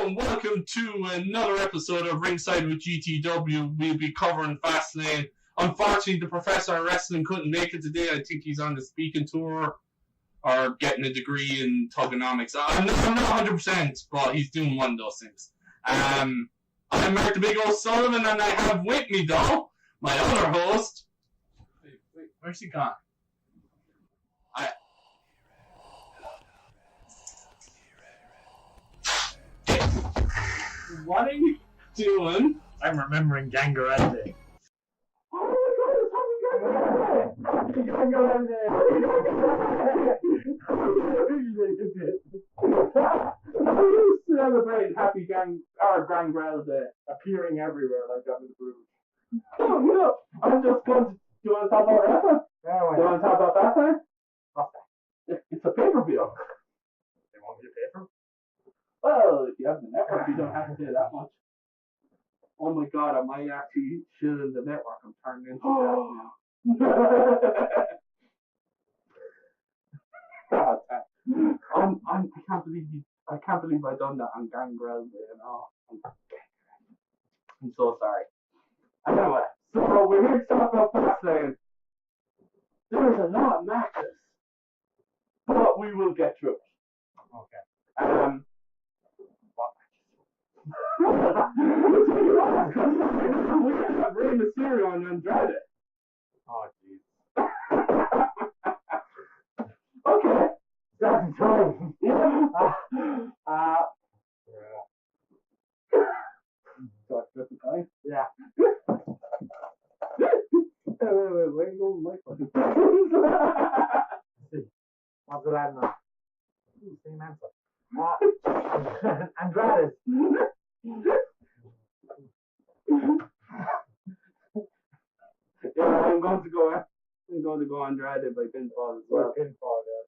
and welcome to another episode of Ringside with GTW. We'll be covering Fastlane. Unfortunately, the professor of wrestling couldn't make it today. I think he's on the speaking tour or getting a degree in tokenomics. I'm not 100%, but he's doing one of those things. I'm Mark the Big O'Sullivan, and I have with me, though, my other host. Wait, where's he gone? What are you doing? I'm remembering Gangrel Day. Oh my God, it's Gangrel Day! We celebrate Happy Gangrel Day, appearing everywhere like that in the Bruges. Oh no! I'm just going to. Do you want to talk about wrestling? Yeah, Do you want to talk about Fastlane? What's that? It's a pay-per-view. They want me to pay for them? Well, if you have the network, you don't have to pay that much. Oh my God, I might actually shit in the network. I'm turning into that now. I can't believe I done that on Gangrel Day and all. I'm so sorry. Anyway, so we're here to talk about Fastlane. There's a lot of matches, but we will get through it. Okay. We have Rey Mysterio and Andrade. Oh, jeez. Okay. That's time. Yeah. So it's just a guy? Yeah. Wait, where you going with my See. What's the lad now? Same answer. Andrade. Yeah, I'm going to go Andrade by pinfall as well. Pinfall, yeah.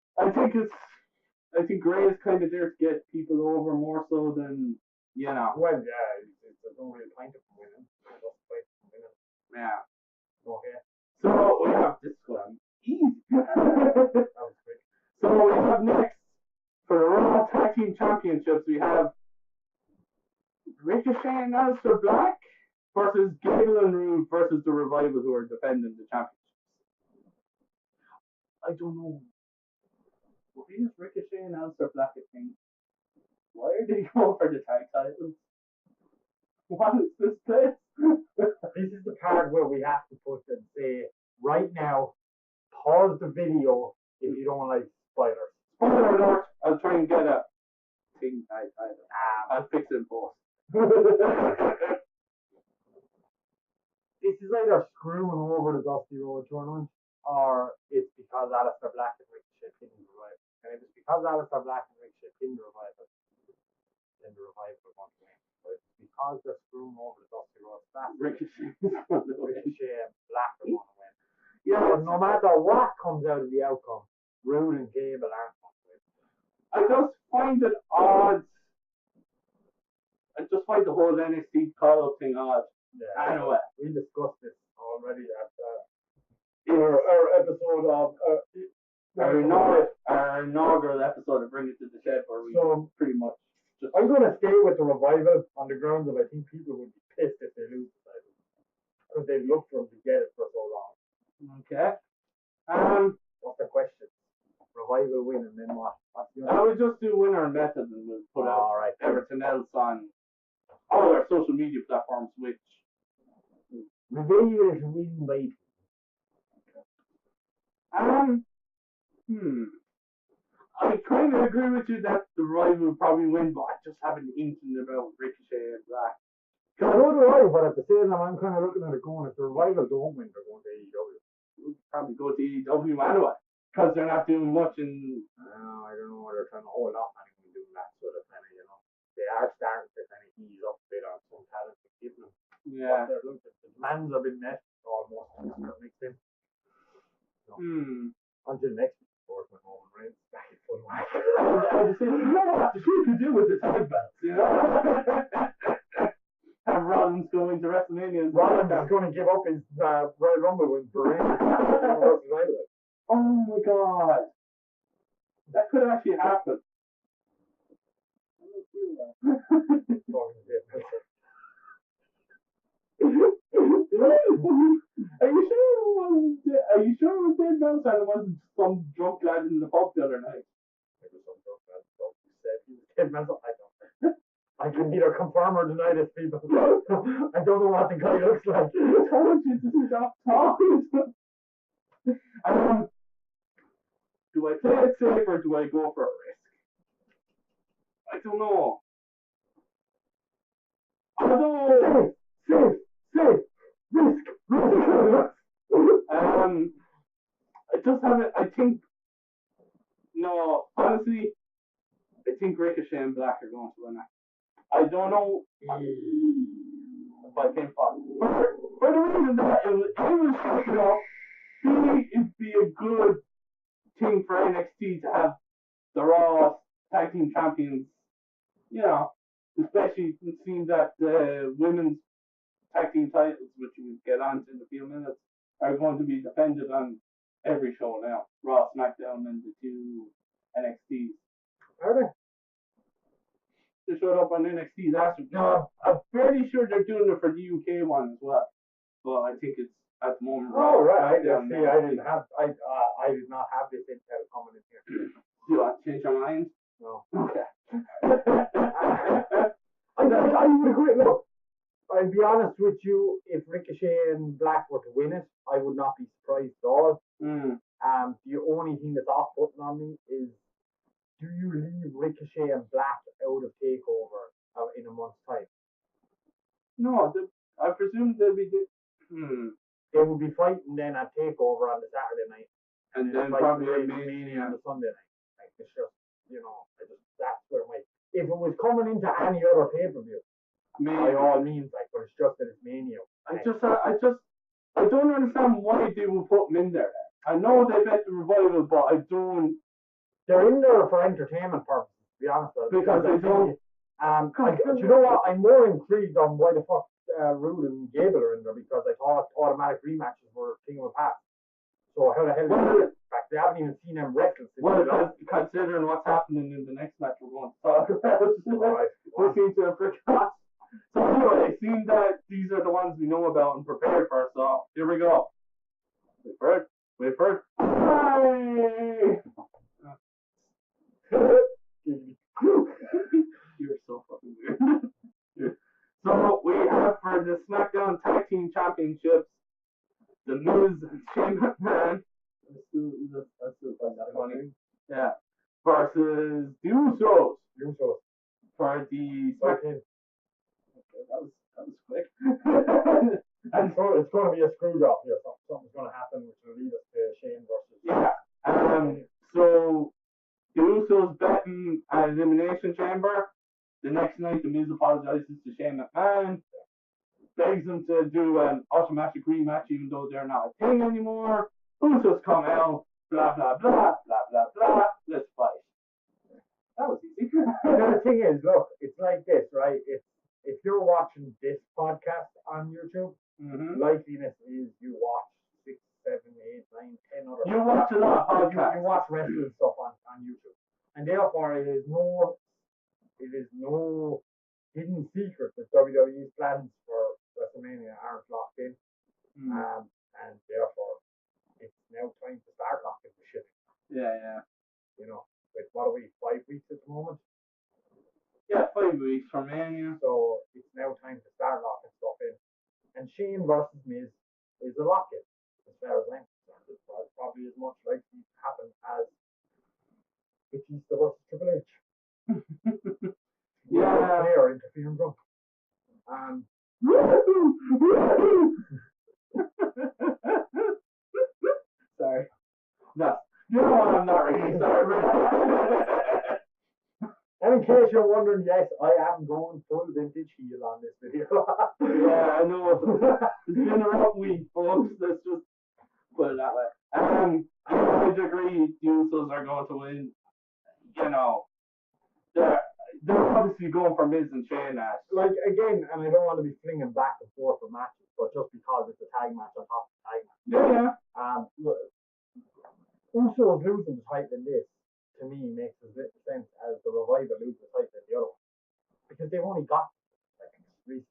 I think Ray is kind of there to get people over more so than, you know. Well, yeah, there's no real point of winning. Yeah. Okay. So we have this one. Easy. That was quick. So we have next for the Raw Tag Team Championships, we have Ricochet and Aleister Black versus Gable and Rude versus the Revival, who are defending the championships. I don't know. Why is Ricochet and Aleister Black a thing? Why are they going for the tag titles? What is this place? This is the part where we have to put and say, right now, pause the video if you don't like spoilers. Spoiler alert! I'll try and get a thing tag title. I'll fix it in post. This is either screwing over the Dusty Road tournament, or it's because Aleister Black and Ricochet pinned the Revival. And if it's because Aleister Black and Ricochet pinned the Revival, then the Revival won't win. But if it's because they're screwing over the Dusty Road staff, Ricochet and Black are going to win. Yeah, but no matter what comes out of the outcome, Rude and Gable aren't going to win. I just find it odd. I just find the whole NXT call-up thing odd. Yeah, anyway, we discussed this already at our episode of our inaugural episode of Bring It to the Shed, where we pretty much just. I'm going to stay with the Revival on the grounds of I think people would be pissed if they lose the title because they looked for them to get it for so long. Okay. What's the question? Revival win and then what? I would just do winner and method and we'll put out everything else on all our social media platforms, which Revival is win by. I kind of agree with you that the Revival will probably win, but I just have an inkling about Ricochet and Black. So do I, but at the same time, I'm kind of looking at it going, if the Revival don't win, they're going to AEW. We'll probably go to AEW anyway, because they're not doing much in. I don't know, they're trying to hold off anyone doing that sort of kind of, you know. They are starting to kind of ease up a bit on some talent to give them. Yeah. The demands have been met almost to a certain extent. So, until next week, of course, when Roman Reigns back in full whack. I just say, you know what the shit could do with the tag belts, you know? And Rollins going to WrestleMania. Rollins is going to give up his Royal Rumble win for Reigns. Oh my God. That could actually happen. Are you sure it was Dave Meltzer and it wasn't some drunk lad in the pub the other night? It was some drunk lad who said he was Dave Meltzer. I don't know. I can neither confirm or deny this, people. I don't know what the guy looks like. I told you to stop talking. Do I play it safe or do I go for a risk? I don't know. Safe, risk. I just haven't. I think. No, honestly, I think Ricochet and Black are going to win it. I don't know if I came for the reason that it was shaking up. It'd be a good thing for NXT to have the Raw Tag Team Champions, you know, especially seeing that the women's tag team titles, which we'll get on in a few minutes, are going to be defended on every show now. Raw, SmackDown, and the two NXTs. Are they? They showed up on NXT last week. No, I'm fairly sure they're doing it for the UK one as well. But I think it's at the moment. Oh, right. I did not have this intel coming in here. Do you want to change your mind? No. Okay. I would agree. Look, I'll be honest with you. If Ricochet and Black were to win it, I would not be surprised at all. The only thing that's off-putting on me is, do you leave Ricochet and Black out of TakeOver in a month's time? No, I presume they'll be. They would be fighting then at TakeOver on the Saturday night, and then probably at Mania on the Sunday night. Like, it's just, that's where if it was coming into any other pay-per-view, by all means, but it's just that it's Mania. I don't understand why they would put them in there. I know they bet the Revival, but I don't. They're in there for entertainment purposes, to be honest with you. Because they don't. Do you know what? I'm more intrigued on why the fuck Rude and Gable are in there, because I thought automatic rematches were king of the past. So how the hell they haven't even seen them wrestle since. Well, considering what's happening in the next match we're going to talk about, we seem to have forgot. So anyway, seeing that these are the ones we know about and prepared for, so here we go. Wait for it. Hi! You're so fucking weird. So we have for the SmackDown Tag Team Championships, The Miz and Shane McMahon. That's funny. Yeah. Versus the Usos. For the SmackDown. Okay, that was quick. And so it's going to be a screw job here. Something's going to happen which will lead us to Shane versus. Yeah. So the Usos betting at Elimination Chamber. The next night, The Miz apologizes to Shane McMahon, begs him to do an automatic rematch, even though they're not a thing anymore. Usos come out, blah blah blah blah blah blah. Let's fight. That was easy. The thing is, look, it's like this, right? If you're watching this podcast on YouTube, likeliness is you watch 6, 7, 8, 9, 10 other. You watch a lot of podcasts. You watch wrestling stuff on YouTube, and therefore it is no hidden secret that WWE's plans for WrestleMania aren't locked in, and therefore it's now time to start locking the shit in. Yeah. What are we, 5 weeks at the moment? Yeah, 5 weeks for Mania. So it's now time to start locking stuff in. And Shane versus Miz is a lock-in, as far as I'm concerned. It's probably as much likely to happen as Batista versus Triple H. Yeah. Player interfering drunk. Sorry. No. You know what? I'm not really sorry. And in case you're wondering, yes, I am going full vintage heel on this video. Yeah, I know. It's been a rough week, folks. Let's just put it that way. I would agree the Usos are going to win. They're obviously going for Miz and Shane now. Like, again, and I don't want to be flinging back and forth for matches, but just because it's a tag match on top of the tag match. Yeah. Look, Usos losing the title in this, to me, makes as little sense as the Revival losing the title in the other one. because they've only got like recent.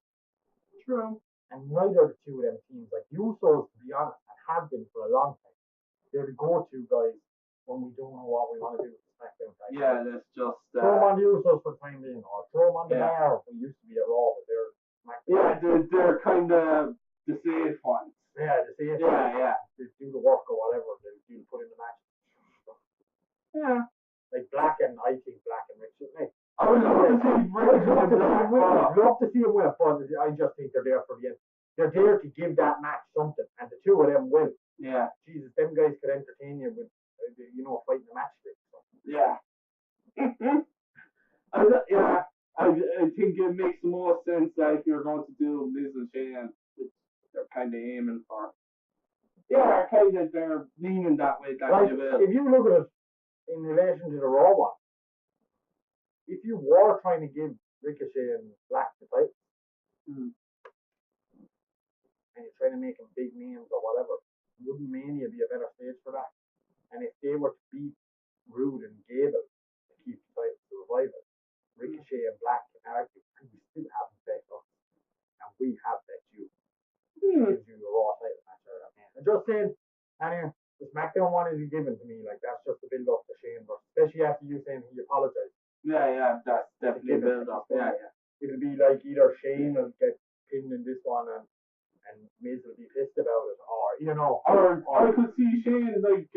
True. And neither of the two of them teams, like Usos, to be honest, and have been for a long time, they're the go-to guys when we don't know what we want to do with the SmackDown tag. Yeah, that's just. Throw them on the Usos for the time being, or throw them on the Yeah. Bar, who used to be a Raw, but they're SmackDown. Yeah, they're kind of the safe ones. Yeah, the safe Yeah, ones. yeah. They do the work or whatever, they do put in the match. Yeah. Like Black and I think Black and Rich. Like, I would love to see Rick and Black. I'd love to see him win, but I just think they're there for the end. They're there to give that match something, and the two of them will. Yeah. Jesus, them guys could entertain you with, fighting a match. Yeah. I think it makes the most sense that if you're going to do Liz and Shane, which they're kind of aiming for. Yeah, they're leaning that way. Like, if you look at it in relation to the Raw one, if you were trying to give Ricochet and Black the title, and you're trying to make them big names or whatever, wouldn't Mania be a better stage for that? And if they were to beat Rude and Gable to keep the title to revive it, Ricochet and Black can argue, and we still haven't bet us, and we have bet you. Gives you a Raw title match out of that. I'm just saying, anyway, the SmackDown one isn't given to me. Like, that's just a build up to Shane, but especially after you saying he apologized. Yeah, that's definitely a build up. Yeah. It'll be like either Shane will get pinned in this one and Miz will be pissed about it, or or I could see Shane like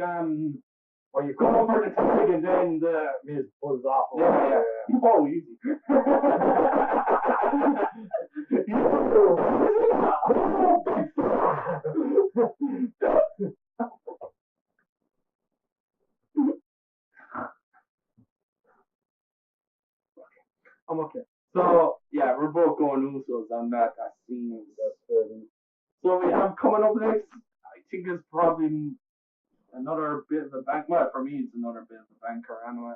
or you go over the tag and then the Miz pulls off. Yeah. Oh, easy. I'm okay. So yeah, we're both going Usos on that. That seems. So we have coming up next. I think it's probably another bit of a bank. Well, for me, it's another bit of a banker anyway.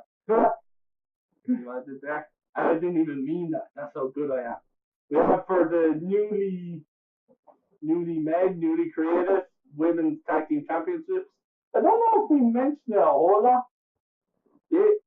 See what I did there? And I didn't even mean that. That's how good I am. We have for the newly created women's tag team championships. I don't know if we mentioned it a whole lot. They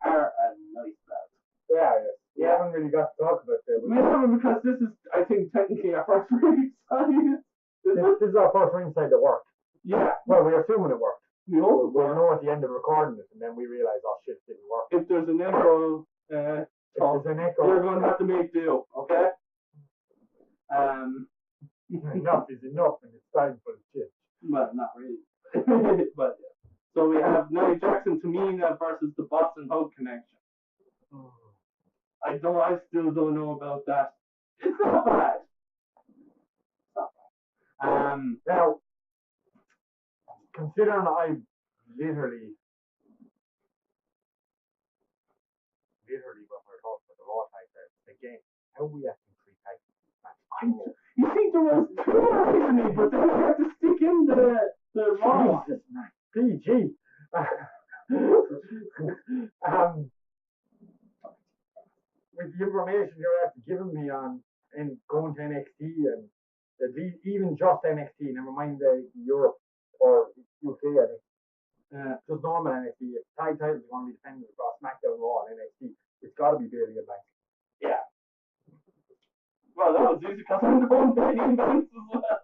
are a nice belt. Yeah. We haven't really got to talk about that. We haven't, because this is, I think, technically our first ringside. This is our first ringside that worked. Yeah. Well, we're assuming it worked. We hope it We'll works. know at the end of recording it, and then we realize, oh shit, it didn't work. If there's an echo, we're going to have to make do, okay? Enough is enough, and it's time for the shit. Well, not really. But yeah. So we have Nia Jackson, Tamina versus the Boston Hug Connection. I still don't know about that. It's not bad. Now, considering I literally when we're talking about the Raw tag again, how we have to treat tag matches. You think there was two originally, but then we have to stick in the Raw. Jesus, man. PG. With the information you're after giving me on and going to NXT and even just NXT, never mind the Europe or UK, I think. Just normal NXT. If tag titles are going to be defended across SmackDown, Raw, and NXT, it's got to be Bailey and Banks. Yeah. Well, that was easy because I'm going Bailey and Banks as well.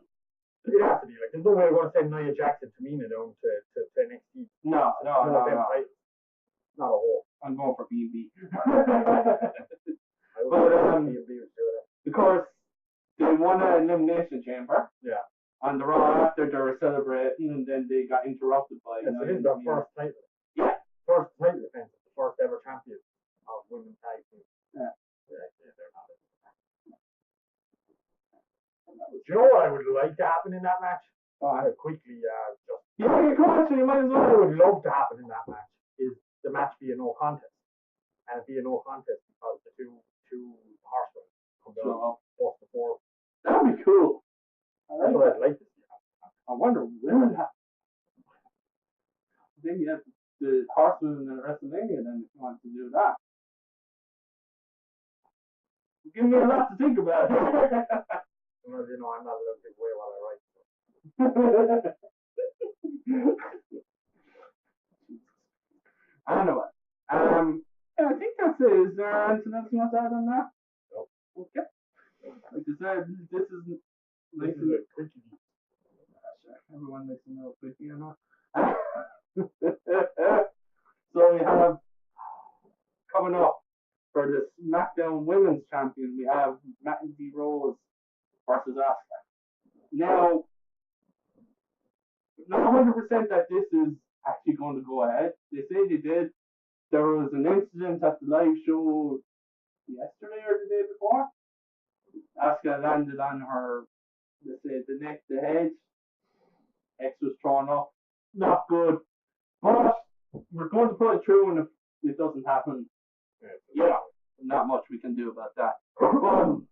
It has to be. Like, there's no way we're going to send Nia Jackson to Tamina down to NXT. No. Not a whole. I'm going for B&B. But of course, they won an elimination chamber. Yeah. On the Raw after they were celebrating, and then they got interrupted by. So this is their first title. Yeah. First title defense. The first ever champion of women's tag team. Yeah. They're not. Do you know what I would like to happen in that match? Quickly, just. Yeah, come on, so you might as well. What I would love to happen in that match is the match be a no contest, and it be a no contest because the two horsemen come down, bust the four. That'd be cool. That's what I'd like to see happen. I wonder where would happen. Then you have the horsemen in WrestleMania. Then if you want to do that, give me a lot to think about. Well, I'm not allowed to give away what I write. Anyway, I think that's it. Is there anything else you want to add on that? No. Okay. Like I said, this is This is a quickie. everyone makes a little quickie or not. So we have coming up for the SmackDown Women's Champion, we have Mandy Rose versus Asuka. Now, not 100% that this is actually going to go ahead. They say they did. There was an incident at the live show yesterday or the day before. Asuka landed on her, let's say, the neck, the head. X was thrown up. Not good. But we're going to put it through, and if it doesn't happen, yeah, not much we can do about that. But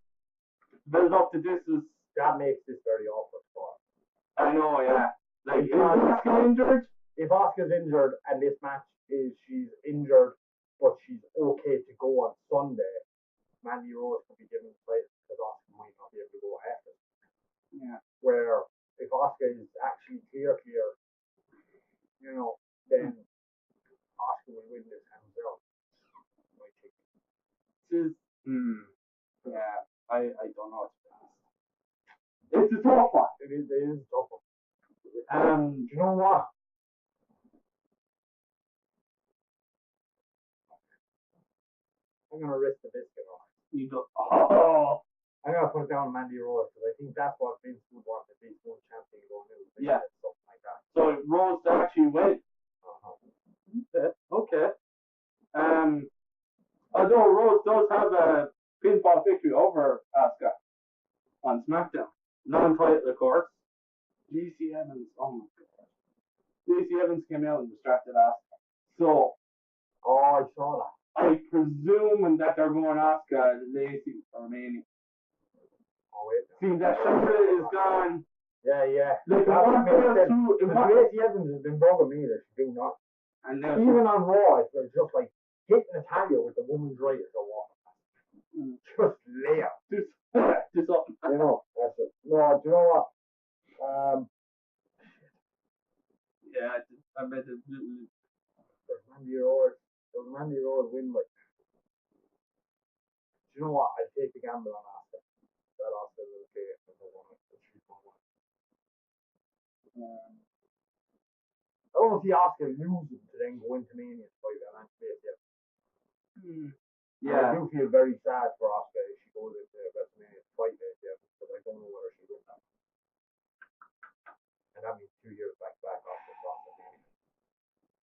build up to this is That makes this very awkward for us. I know, yeah. Like, is Asuka injured? If Asuka's injured and this match is she's injured but she's okay to go on Sunday, Mandy Rose could be given place because Asuka might not be able to go ahead. Yeah. Where if Asuka is actually clear, then Asuka will win this hands down. Yeah, I don't know. It's a tough one. It is a tough one. Do you know what? I'm gonna risk the biscuit on. You go. Oh. I'm gonna put it down Mandy Rose because I think that's what Vince would want the big one champion going to. Yeah. Something like that. So Rose actually win. Okay. Although Rose does have a pinfall victory over Asuka on SmackDown, non-title of course. Lacey Evans. Oh my god. Lacey Evans came out and distracted Asuka. So. Oh, I saw that. I presume that they're going Asuka, Lacey, or Manny. Oh wait. See that Charlotte is gone. Yeah. Like Lacey Evans has been bugging me that she's doing nothing. And even on Raw, it's just like hitting Natalia with the woman's right as a walk. Just lay up. Just up. That's it. No, do you know what? Yeah, I bet it's Mandy Rose win, but do you know what? I'd take the gamble on Asuka. That Asuka will pay it for one. I don't see Asuka losing to then go into Mania to fight Lacey Evans. Yeah. I do feel very sad for Asuka if she goes into WrestleMania to fight Lacey Evans, but I don't know whether she will that. And that means 2 years back after WrestleMania.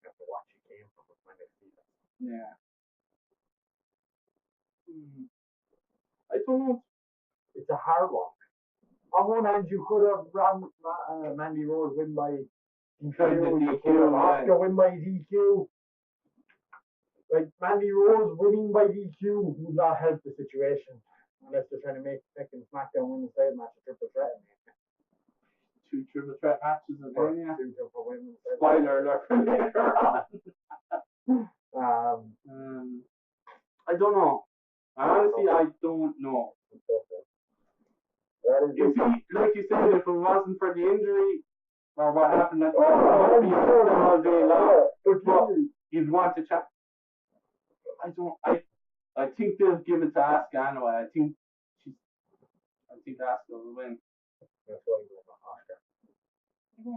After what she came from with my next season. Yeah. I don't know. It's a hard one. On one hand, you could have Mandy Rose win by DQ. Asuka win by DQ. Like Mandy Rose winning by DQ would not help the situation unless they're trying to make second SmackDown Women's title match a triple threat. 2 triple threat matches in Mania. Spoiler alert for later on. I don't know. Honestly, I don't know. If he, like you said, if it wasn't for the injury or what happened at the all day long, you'd want to chat. I think they'll give it to Asuka anyway. I think Asuka will win. That's why you go for Asuka. No,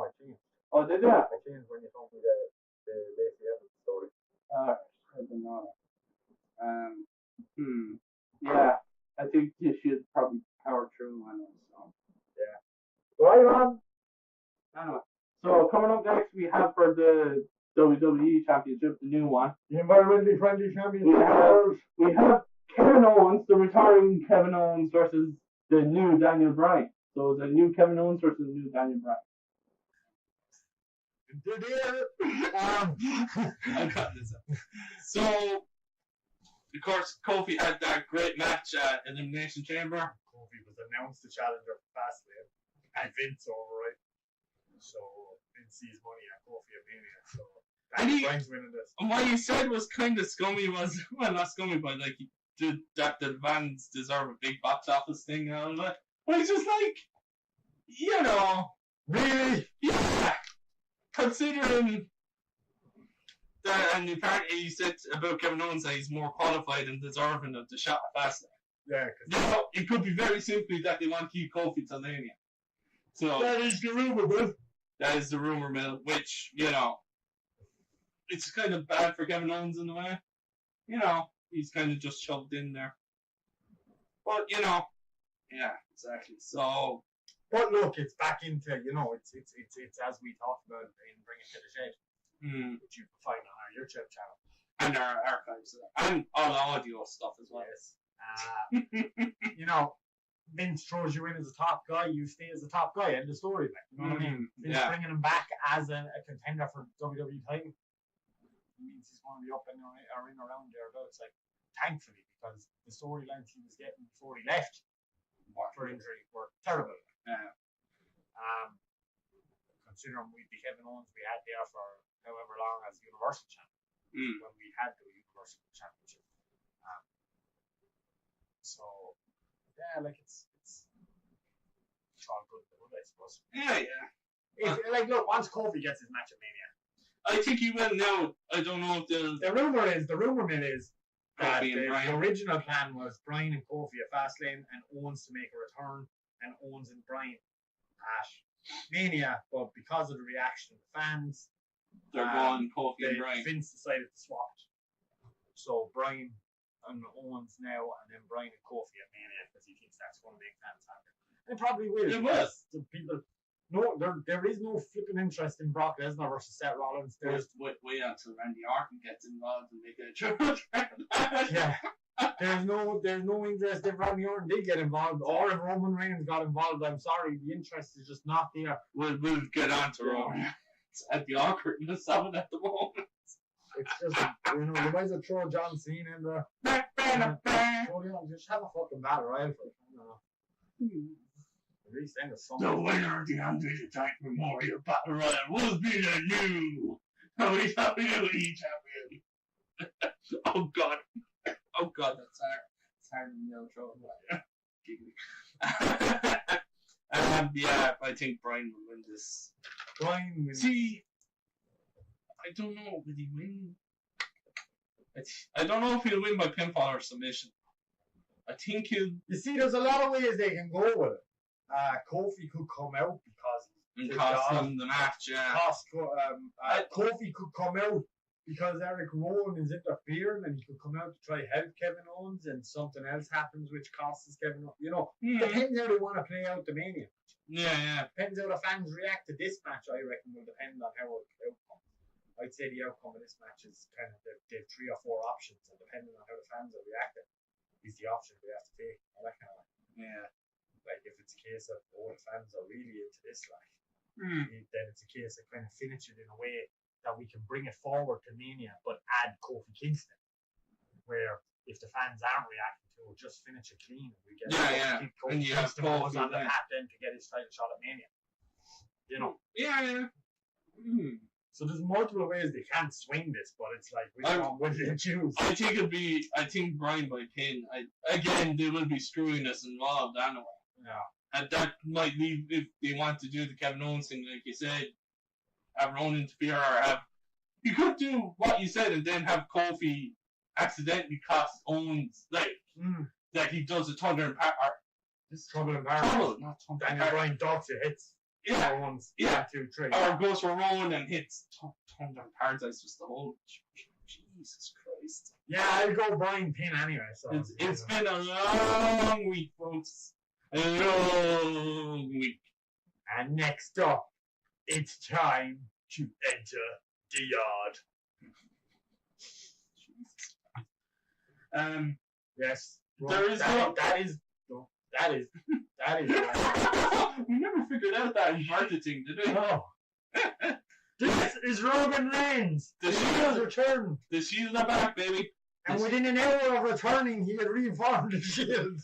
I changed. Oh, did you? I changed when you told me the Lacey Evans story. I don't know. Yeah, I think you should probably power through on it. So. Yeah. Right on. Anyway, so coming up next, we have for the WWE Championship, the new one. The environmentally friendly championship. We have Kevin Owens, the retiring Kevin Owens versus the new Daniel Bryan. So the new Kevin Owens versus the new Daniel Bryan. I got this up. So, of course, Kofi had that great match at Elimination Chamber. Kofi was announced the challenger for Fastlane, and Vince override. So Vince sees money at Kofi at Mania. So Daniel Bryan's winning this. And what he said was kind of scummy. Was well, not scummy, but like he did that the fans deserve a big box office thing and all that. But he's just like, really, yeah. Considering And apparently he said about Kevin Owens that he's more qualified and deserving of the shot at Fastlane. Yeah, Now, it could be very simply that they want to keep Kofi till Mania. So that is the rumor, but that is the rumor mill, which, you know, it's kind of bad for Kevin Owens in a way. You know, he's kind of just shoved in there. But, you know, yeah, exactly. So, but look, it's back into, you know, it's as we talked about in Bring It to the Shed, which you can find on our YouTube channel. And our archives. And all the audio stuff as well. Yes. You know, Vince throws you in as a top guy, you stay as a top guy, end of story. Like, you know what I mean? Vince bringing him back as a contender for WWE title means he's going to be up and around thereabouts. Like, thankfully, because the storylines he was getting before he left for injury were terrible. Yeah. Considering we'd be Kevin Owens, we had there for however long as Universal Champion when we had the Universal Championship. So yeah, like it's all good, I suppose. Yeah. Like, look, once Kofi gets his match at Mania, I think he will now. I don't know if the rumor mill is that the original plan was Bryan and Kofi at Fastlane and Owens to make a return, and Owens and Bryan at Mania, but because of the reaction of the fans, they're going Kofi and Bryan. Vince decided to swap it. So Bryan and Owens now, and then Bryan and Kofi at Mania, because he thinks that's going to make fans happy. And it probably will. It will. The people, there is no flipping interest in Brock Lesnar versus Seth Rollins. Just wait until Randy Orton gets involved and make it a triple threat. Yeah. There's no interest if Randy Orton did get involved, or if Roman Reigns got involved. I'm sorry, the interest is just not there. We'll get on to Roman. It's at the awkwardness of it at the moment. It's just, you know, you might as well throw John Cena in there. Just have a fucking battle royal for it. At least end of something. The winner of the Undisputed Tag Memorial Battle Royal will be the new WWE Champion. Oh God, that's hard. It's hard in the outro. Yeah, I think Bryan will win this. Bryan will. See, I don't know. Will he win? I don't know if he'll win by pinfall or submission. I think he'll. You see, there's a lot of ways they can go with it. Kofi could come out because cost him the match. Yeah. Kofi could come out because Eric Rowan is interfering, and he could come out to try help Kevin Owens, and something else happens which costs Kevin Owens. You know, depends how they want to play out the Mania. Yeah. Depends how the fans react to this match. I reckon will depend on how it outcomes. I'd say the outcome of this match is kind of the 3 or 4 options, and depending on how the fans are reacting, is the option we have to take. All that kind of Yeah. Like, if it's a case of, the fans are really into this, then it's a case of kind of finish it in a way that we can bring it forward to Mania, but add Kofi Kingston. Where if the fans aren't reacting to it, just finish it clean. And we get and you have Kofi on the path then to get his title shot at Mania. You know? Yeah. So there's multiple ways they can swing this, but it's like, which one would they choose? I think Bryan by pin. There will be screwiness involved anyway. Yeah. And that might leave, if they want to do the Kevin Owens thing, like you said, have Rowan interfere, or have. You could do what you said and then have Kofi accidentally cost Owens, that he does a Thunder and Power. This is Trouble in Paradise. Not Thunder and Bryan Dawes hits. Yeah. Owens. 1, 2, 3. Or goes for Rowan and hits Thunder and Paradise, just the whole. Jesus Christ. Yeah, I'll go Bryan pin anyway. So it's been a long week, folks. A long week. And next up, it's time to enter the yard. Yes. There is that is. We never figured out that inverted thing, did we? No. This is Roman Reigns. The Shield's returned. The Shield are back, baby. And within an hour of returning, he had reformed the Shield.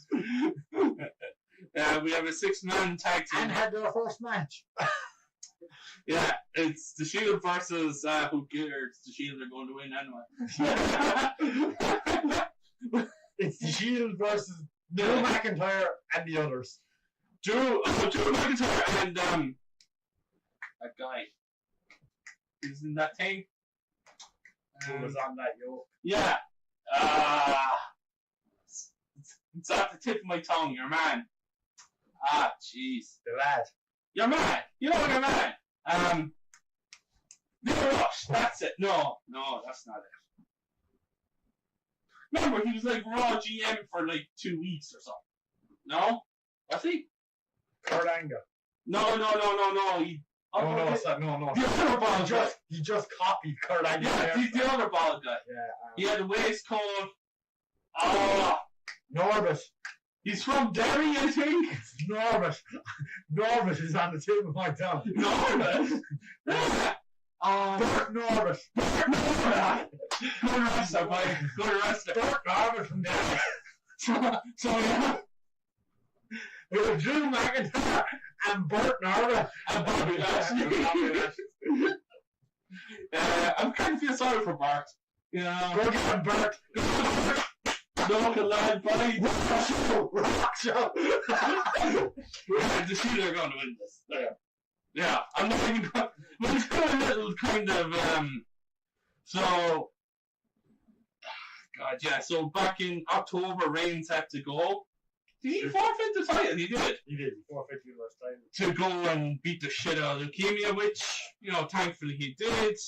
We have a 6-man tag team. And had their first match. Yeah, it's the Shield versus who cares? The Shield are going to win anyway. It's the Shield versus Drew McIntyre and the others. Drew McIntyre and that guy. Who's in that thing? Who was on that yoke? Yeah. It's at the tip of my tongue. Your man. Jeez. The lad. Your man. You know your man. Neil Rush. That's it. No, that's not it. Remember, he was like Raw GM for like 2 weeks or something. No? Was he? Kurt Angle. No. He, no. The other bald guy. He just copied Kurt Angle. Yeah, he's the other bald guy. Yeah. He had a waistcoat. Norbert. He's from Derry, I think. Norbert. Norbert is on the tip of my tongue. Norbert? Bert Norbert. Bert Norbert. Good wrestler, boy. Good wrestler. Bert Norbert from Derry. So yeah. It was Drew McIntyre and Bert Norbert And Bobby Lashley. I'm kind of feel sorry for Bart. You know. Go get Bert. Local lad, buddy. Rock show. The Shield are going to win this. Yeah, I'm not even going. But it's got a little kind of So, God, yeah. So back in October, Reigns had to go. Did he forfeit the title? He did. He forfeit the US title. To go and beat the shit out of Leukemia, which, thankfully he did.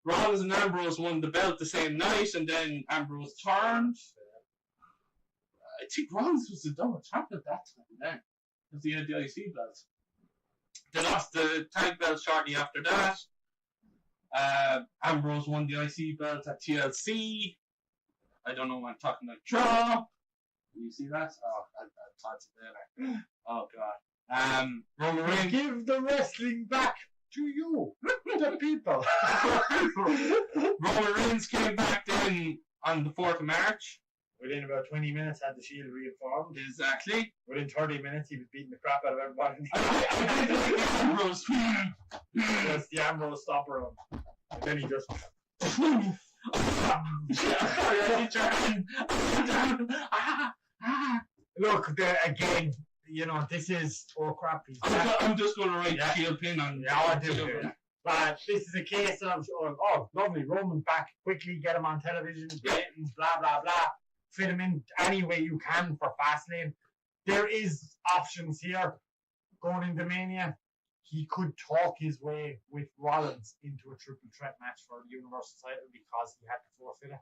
Rollins and Ambrose won the belt the same night, and then Ambrose turned. I think Rollins was the double champ at that time then, because he had the IC belt. They lost the tag belt shortly after that. Ambrose won the IC belt at TLC. I don't know what I'm talking about. Draw. Can you see that? Oh, I thought it there. Oh, God. Roman Reigns. Give the wrestling back to you, the people. Roman Reigns came back then on the 4th of March. Within about 20 minutes, had the Shield reformed. Exactly. Within 30 minutes, he was beating the crap out of everybody. I did like Ambrose. That's the Ambrose stopper on. And then he just... Look, again, this is... Oh, crap. I'm just going to write Shield pin on... Yeah, I do. But this is a case of, lovely, Roman's back, quickly get him on television, ratings, blah, blah, blah. Fit him in any way you can for Fastlane. There is options here. Going into Mania, he could talk his way with Rollins into a triple threat match for the Universal title because he had to forfeit it.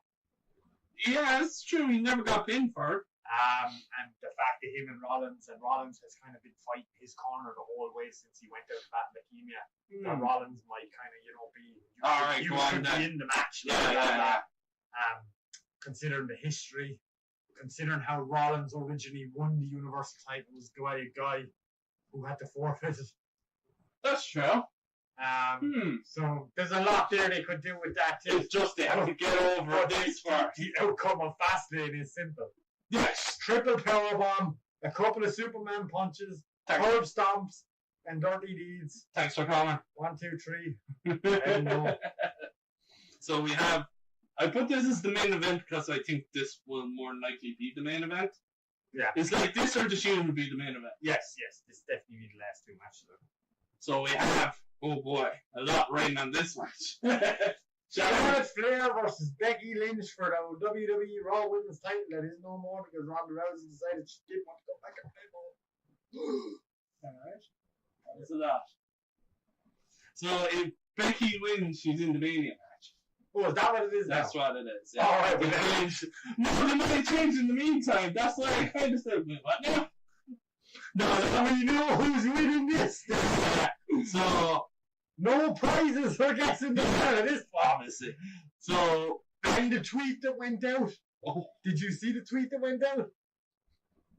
Yeah, it's true. He never got pinned for it. And the fact that him and Rollins has kind of been fighting his corner the whole way since he went out of that leukemia. That Rollins might kind of, be in the match. Yeah. Considering the history, considering how Rollins originally won the Universal title, was the guy who had to forfeit it. That's true. So there's a lot there they could do with that too. It's just they have to get over this first. The outcome of Fastlane is simple. Yes. Triple powerbomb, a couple of Superman punches, curb stomps, and dirty deeds. Thanks for calling. 1, 2, 3. So we have. I put this as the main event because I think this will more likely be the main event. Yeah. It's like this or the Shield will be the main event. Yes. This definitely be the last 2 matches. So we have, oh boy, a lot riding on this match. Charlotte Flair versus Becky Lynch for the WWE Raw Women's title. That is no more because Ronda Rousey decided she didn't want to go back and play ball. Alright. That's a lot. So if Becky wins, she's in the Mania match. Oh, is that what it is now? That's what it is. Yeah. Alright, no, they might change in the meantime. That's why I kind of said, what now? No, we know who's winning this. So, no prizes for guessing the winner of this one. Obviously. So, and the tweet that went out. Oh. Did you see the tweet that went out?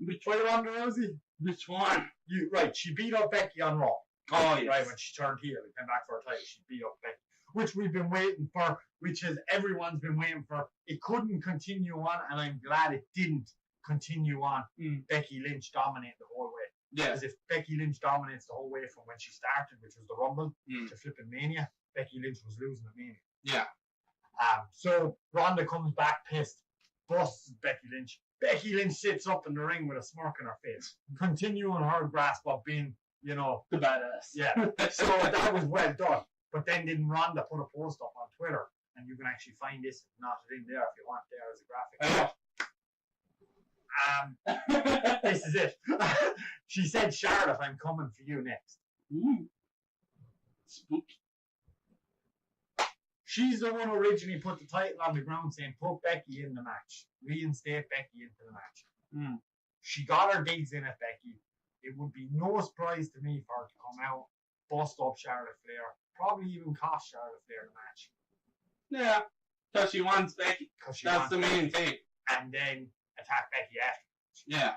By Ronda Rousey? Which one? Right, she beat up Becky on Raw. Oh, yes. Right, when she turned heel and came back for her title, she beat up Becky. Which we've been waiting for, which is everyone's been waiting for. It couldn't continue on, and I'm glad it didn't continue on. Becky Lynch dominated the whole way. Yeah. Because if Becky Lynch dominates the whole way from when she started, which was the Rumble, to flipping Mania, Becky Lynch was losing at Mania. Yeah. So Ronda comes back pissed, busts Becky Lynch. Becky Lynch sits up in the ring with a smirk on her face, continuing her grasp of being, the badass. Yeah. So that was well done. But then didn't Ronda put a post up on Twitter and and you can actually find this and knot it in there if you want there as a graphic. This is it. She said, Charlotte, I'm coming for you next. Ooh. Spooky. She's the one who originally put the title on the ground saying, put Becky in the match. Reinstate Becky into the match. She got her digs in at Becky. It would be no surprise to me for her to come out, bust up Charlotte Flair, probably even cost Charlotte Flair the match. Yeah, because she wants Becky. That's the main thing. And then attack Becky after. Yeah.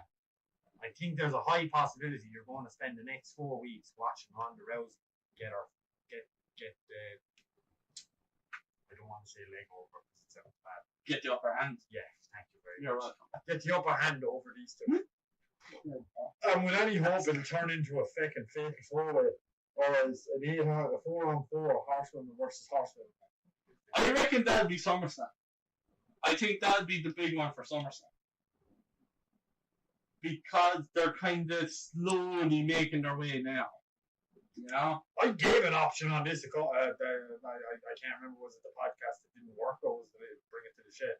I think there's a high possibility you're going to spend the next 4 weeks watching Ronda Rousey get the, I don't want to say leg over because it sounds bad. Get the upper hand. Yeah, thank you very You're much. welcome. Get the upper hand over these two. And with any hope it'll turn into a fucking fatal four-way, or as an 4-on-4 horsewoman versus horsewoman. I reckon that'll be SummerSlam. I think that'll be the big one for SummerSlam. Because they're kind of slowly making their way now. You know? I gave an option on this. I can't remember, was it the podcast that didn't work or was it bring it to the shed?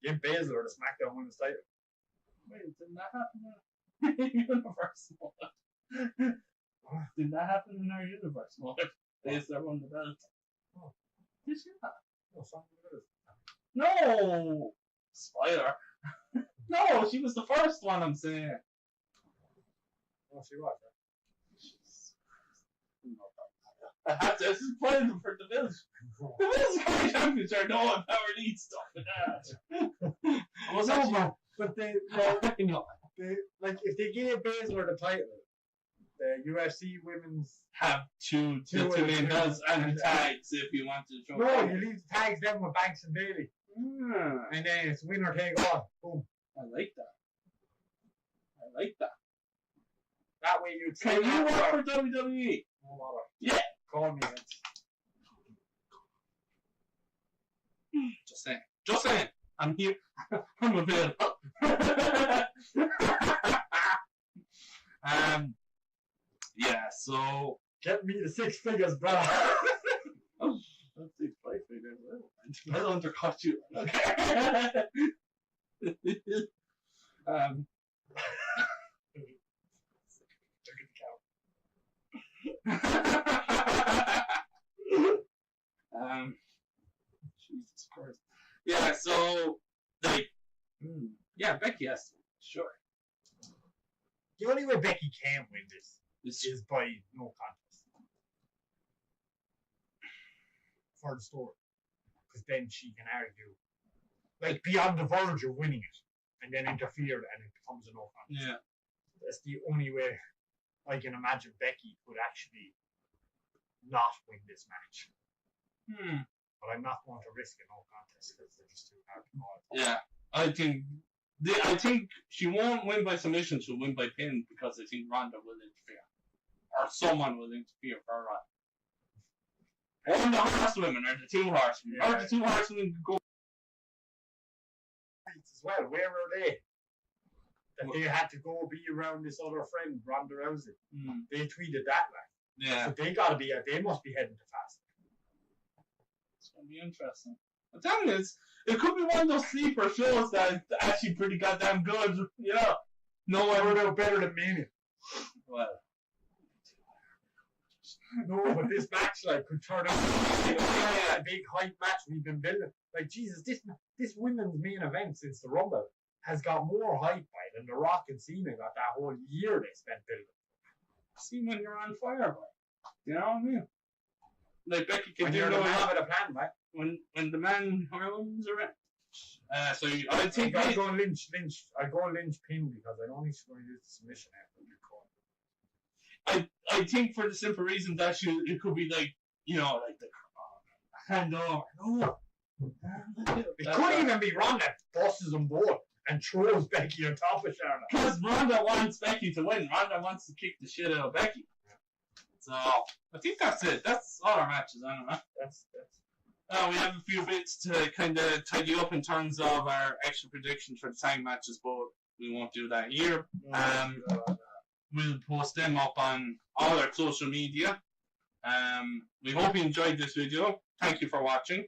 Give Baszler the SmackDown Women's title. Wait, didn't that happen in Universal? Did that happen in our Universal? Baszler won the belt. Oh. Did she not? No, No! Spoiler. No, she was the first one, I'm saying. Oh, she was. I have to play them for the Bills. The Bills Curry Champions are no one power lead stuff in that. Was but they like if they gave Baszler the title, the UFC women's have two main belts and the tags if you want to show. No, you leave the tags down with Banks and Bailey. And then it's winner take all. Boom. I like that. That way you'd Can you work for WWE? No matter. Yeah. Call me. Just saying. I'm here. I'm available. Yeah, so get me the 6 figures, bro. Oh, that's 6 figures. I'll undercut you. Okay. Jesus Christ. Yeah, so like, yeah, Becky has to, sure. The only way Becky can win this is by no contest for the story, because then she can argue, like, be on the verge of winning it, and then interfere, and it becomes a no contest. Yeah, that's the only way I can imagine Becky could actually not win this match. But I'm not going to risk a no contest because they're just too hard to call. Yeah, I think she won't win by submission. She'll win by pin because I think Ronda will interfere, or someone will interfere for her. Or the horsewomen, or the 2 horsewomen, or the 2 horsewomen can go. As well, where are they? That they had to go be around this other friend, Ronda Rousey. They tweeted that, like. Yeah. So they must be heading to Fastlane. It's gonna be interesting. The thing is, it could be one of those sleeper shows that's actually pretty goddamn good. Yeah. No one would know better than Mania. Well. No, but this match like could turn out a big hype match we've been building. Like Jesus, this women's main event since the Rumble has got more hype by it than The Rock and Cena got that whole year they spent building. See when you're on fire, boy. You know what I mean? Like Becky can do no have a plan, right? When the man comes around. So I think I go Lynch. I go Lynch pin because I don't think she's going to use the submission after. I think for the simple reason that it could be like, you know, like the hand over. No. It could even be Ronda bosses them both and throws Becky on top of Charlotte. Because Ronda wants Becky to win. Ronda wants to kick the shit out of Becky. So I think that's it. That's all our matches, I don't know. We have a few bits to kind of tidy up in terms of our extra predictions for the tag matches, but we won't do that here. We'll post them up on all our social media. We hope you enjoyed this video. Thank you for watching.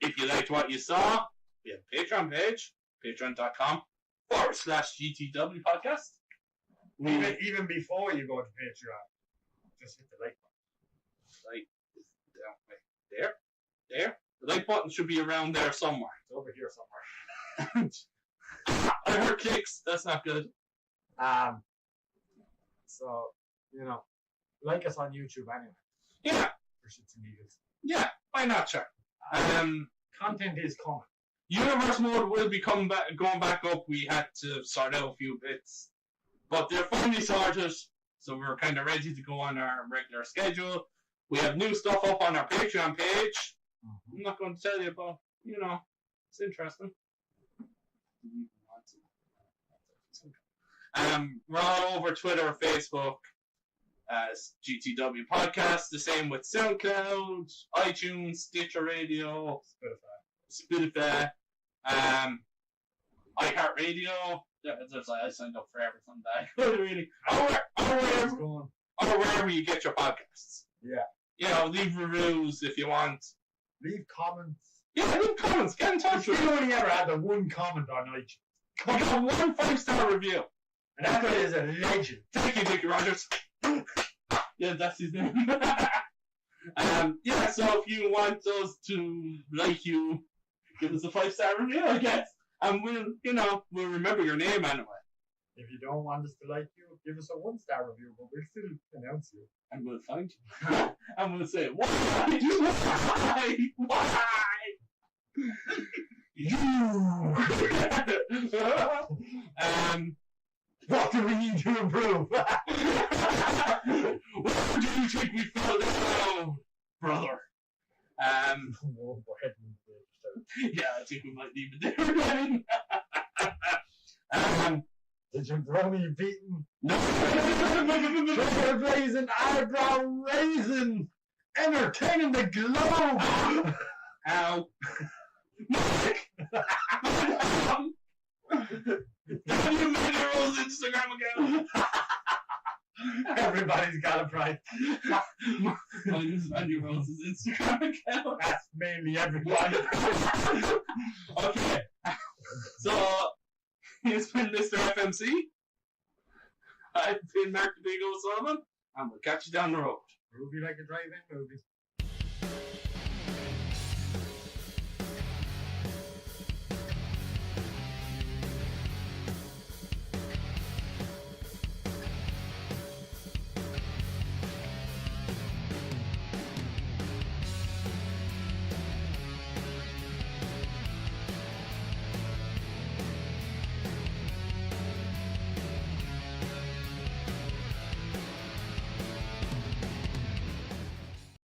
If you liked what you saw, we have a Patreon page, patreon.com/GTW podcast. Even before you go to Patreon, just hit the like button. There. The like button should be around there somewhere. It's over here somewhere. I heard clicks. That's not good. So, like us on YouTube anyway. Yeah. For shits and giggles. Yeah. Why not, sure. Content is coming. Universe mode will be going back up. We had to sort out a few bits, but they're finally sorted, so we're kind of ready to go on our regular schedule. We have new stuff up on our Patreon page. I'm not going to tell you, but it's interesting. We're all over Twitter, Facebook, as GTW Podcast. The same with SoundCloud, iTunes, Stitcher Radio, Spotify, iHeartRadio. I signed up for everything. Really. Or wherever you get your podcasts. Yeah. Leave reviews if you want. Leave comments. Yeah, leave comments. Get in touch with You me. only ever had the one comment on iTunes. I got one 5-star review. And that guy is a legend. Thank you, Dickie Rogers. Yeah, that's his name. So if you want us to like you, give us a 5-star review, I guess. And we'll remember your name anyway. If you don't want us to like you, give us a 1-star review, but we'll still announce you. And we'll find you. And we'll say, why? You. What do we need to improve? Where do you think we fell down, brother? Yeah, I think we might leave it there again. Did you throw me beaten? No. Trigger blazing, eyebrow raising, entertaining the globe. Ow. Mike! Have you made your own Instagram account? Everybody's got a price. Mine is Randy Rose's Instagram account. That's mainly everybody. Okay. So, he's been Mr. FMC. I've been Mark the Big O'Sullivan. And we'll catch you down the road. Ruby like a drive-in movie.